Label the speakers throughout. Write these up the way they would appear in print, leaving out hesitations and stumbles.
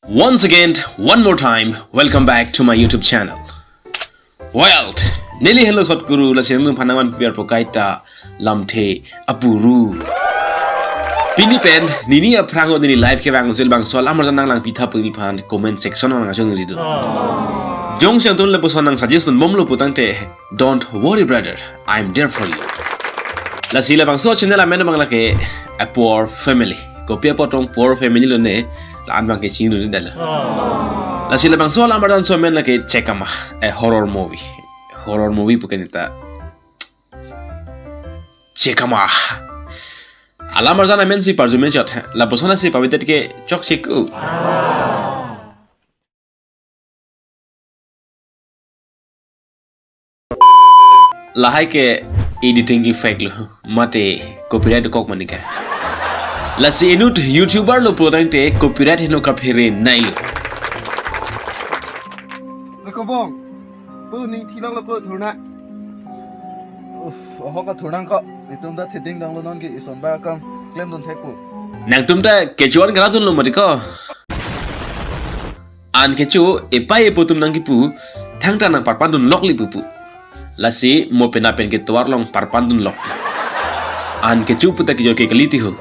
Speaker 1: Once again, one more time, welcome back to my YouTube channel. Well, Nelly hello Satguru, la sinung panaman piar pokaita lamte apuru. Pini pen, nini aprango nini live ke bang sil bang soal amar nang lang pita puni pan comment section nang asong ridu. Jong siang tun lepo sonang suggestion mom lo putang te. Don't worry brother, I'm there for you. La sila bang so channel amen bang lake a poor family. Kopi potong poor family lo ne. Laan bang ke chino din dala. La sila bang soal amar dan so men lake CHEK-KAMA, a horror movie. Horror movie bukan ita. CHEK-KAMA. Alamar sana men si parjumen chot. La persona si pavitet ke chok chiku. Lahai ke editing effect lo mate copyright kok manika. La si inut YouTuber lo product te copyright hino ka phere nai lo.
Speaker 2: Lako bong, pu ning thilong la ko thurna. Ho ka thurnang ko itum da theding dang lo non ki ison ba kam claim don thek pu.
Speaker 1: Nang tum ta kechuan gara tun lo mati ko. An kechu epai epotum nang ki pu thang ta nang parpan dun lok li pu. La si mo penapen ke tuar long parpan dun lok. An kechu puta ki jo ke kaliti ho.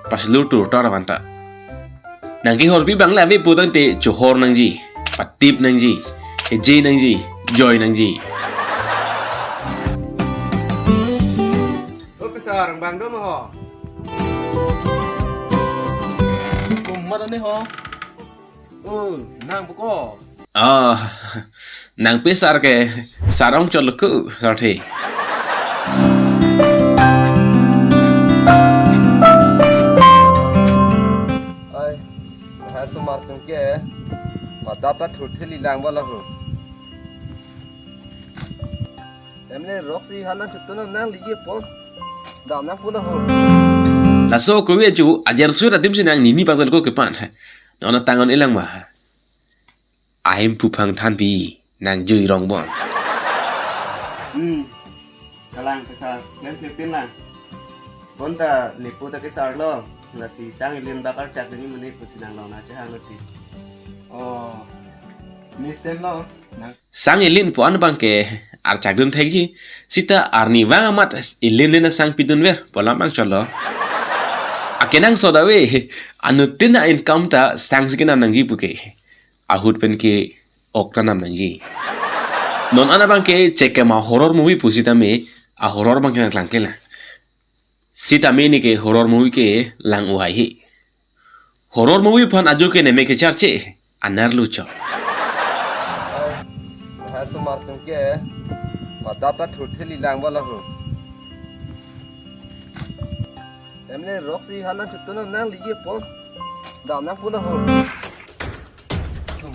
Speaker 1: Pas lu tur tora banta. Nang ki hor pi bang la ve putang te chu hor nang ji, patip nang ji, e ji nang ji, joy nang ji.
Speaker 2: Besar bang do mo ho. Kumma ni ho. Nang bu ko.
Speaker 1: Nang pesar ke sarong choluku sorti.
Speaker 2: Martung ke madata thurtheli langwala ho emne roxy hana chutuna nang liye po dam nang pula ho
Speaker 1: La so ko we ju ajar su ra dim sinang ni pasal ko ke pan ha nona tangon ilang ma aim pupang than bi nang jui rong bon
Speaker 2: kalang besar lem philippine lang bonda lipo ta ke sar lo la si sang ilin bakar chak ni muni pusinang lo na cha ngati ni sten lo
Speaker 1: sang ilin po an bang ke ar chak dun thek ji sita arni wang amat ilin lena sang pidun ver polam bang cholo akenang so da we anutina income ta sang sikina nang ji puke ahut pen ke okta nam nang ji non ana bang ke CHEK-KAMA horror movie pusita me a horror bang ke lang kela Sita meni ke horror movie ke lang uai hi. Horror movie pan aju ke neme ke charche anar lucho.
Speaker 2: Hasu martung ke madata thurtheli langwala ho. Emne roxy hana chutuna nang liye po dam nang pula ho.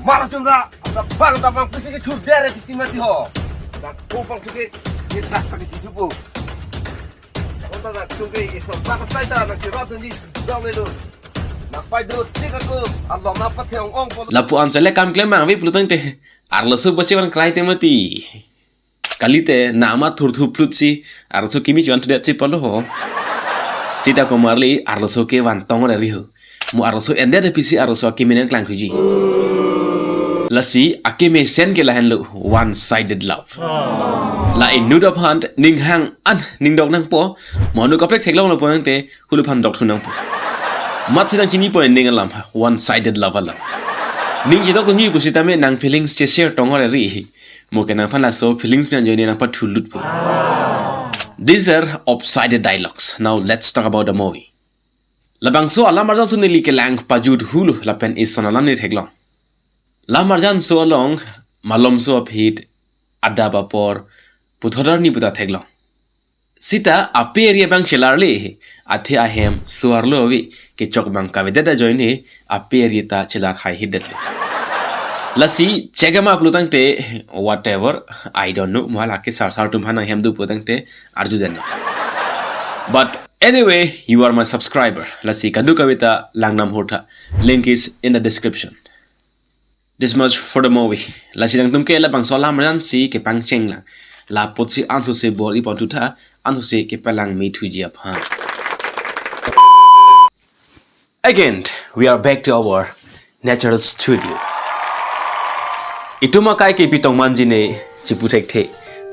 Speaker 2: Mar chunda bang da bang pisi ke thur dere timati ho. Na ko pang chuke ye tak tak ti chupu.
Speaker 1: Lapu ansele kam klem mang vi plutang te arlo su basi wan krai te mati kalite nama thur thu plutsi arlo su kimi chuan tudet chi palo ho sita ko marli arlo su ke wan tong re ri ho mu arlo su ende de pisi arlo su kimi nen klang khuji lasi akeme sen ke lahan lo one sided love la inuda phant ning hang an ning dok nang po monu ka plek theklong lo po nang te hulu phan dok thu nang po mat sidang kini po ending alam one sided love alam ning ji dok tu ni pusita me nang feelings che share tong ore ri mo ke nang phan la so feelings me join nang pa thulut po these are opsided dialogues. Now let's talk about the movie labang so alam marjan sunili ke lang pajud hulu la pen is sonalam ni theklong la marjan so long malom so phit adaba por puthodar ni puta theglong sita aperia bang chelarle athe ahem suarlo wi ke chok bang kavedada joine aperia ta chelar hai hidel lasi CHEK-KAMA plutang te whatever I don't know mala ke sar tum hana hem du putang te arju jan but anyway you are my subscriber lasi kadu kavita langnam hota link is in the description. This much for the movie. La sidang tum ke la bang solam ran si ke pang cheng lang. La pot si anso se bol ipon tuta anso se ke palang me thuji apha. Again, we are back to our natural studio ituma kai ke pitong manjine chiputek the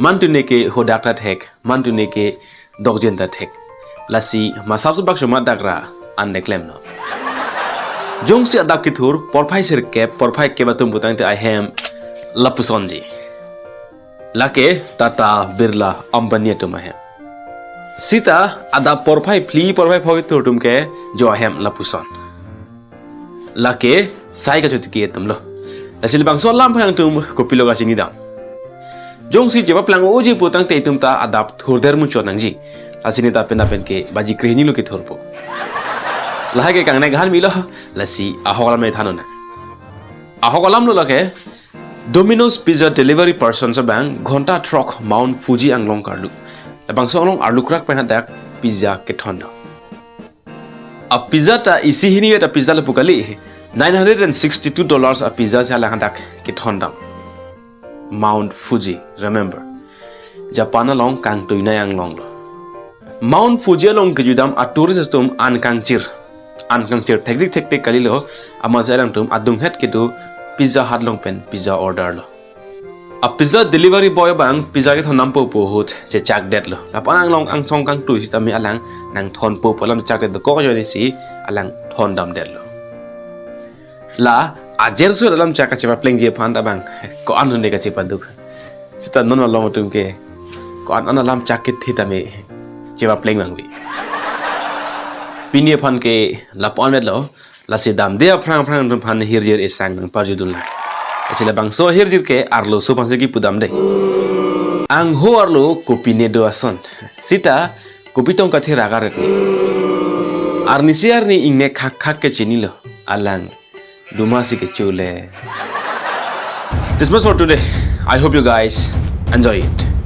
Speaker 1: mantune ke hodakta thek mantune ke dogjenta thek lasi masabsu bakshoma dagra andeklem no jongsi adap ki thur porphai sir ke porphai ke batum butang te I am lapusonji lake tata birla ambani tuma hem sita ada porphai pli porphai phoi thur tum ke jo I am lapuson lake sai ga jotike tumlo lasil bangso lam phang tum ko piloga sini dam jongsi jeba plang oji putang te tum ta adap thur der mu chonangji asini ta pena pen ke baji krehni lo ke thorpo lahage kangne ghan milo lasi ahogalam me thanona ahogalam lo lake Domino's pizza delivery person sa bang ghonta truck Mount Fuji anglong karlu bang so long arlu krak pena dak pizza ke thonda a pizza ta isi hini ta pizza la pukali $962 a pizza sa la dak ke thonda Mount Fuji remember Japan along kang tuina anglong lo Mount Fuji along ke judam a tourist tum an kang chir teknik kali lo ama sarang tum adung het ke tu pizza hut long pen pizza order lo a pizza delivery boy bang pizza ke thonam po hut che chak det lo la panang long ang chong kang tu system mi alang nang thon po lam chak det ko jo ni si alang thon dam det lo la ajer su dalam chak ka pling je phan da bang ko an ne ka che paduk sita non long tum ke ko an lam chak ke thi ta me che pling bang bi Pini phan ke lapon med lo la si dam dia phrang dum phan hirjir isang nang parjudul na asila bangso hirjir ke arlo so panse ki pudam de ang ho arlo kopine do ason sita kopitong ka thira garet ni arni siar ni ingne khak ke chinilo alang dumasi ke chule. This much for today. I hope you guys enjoy it.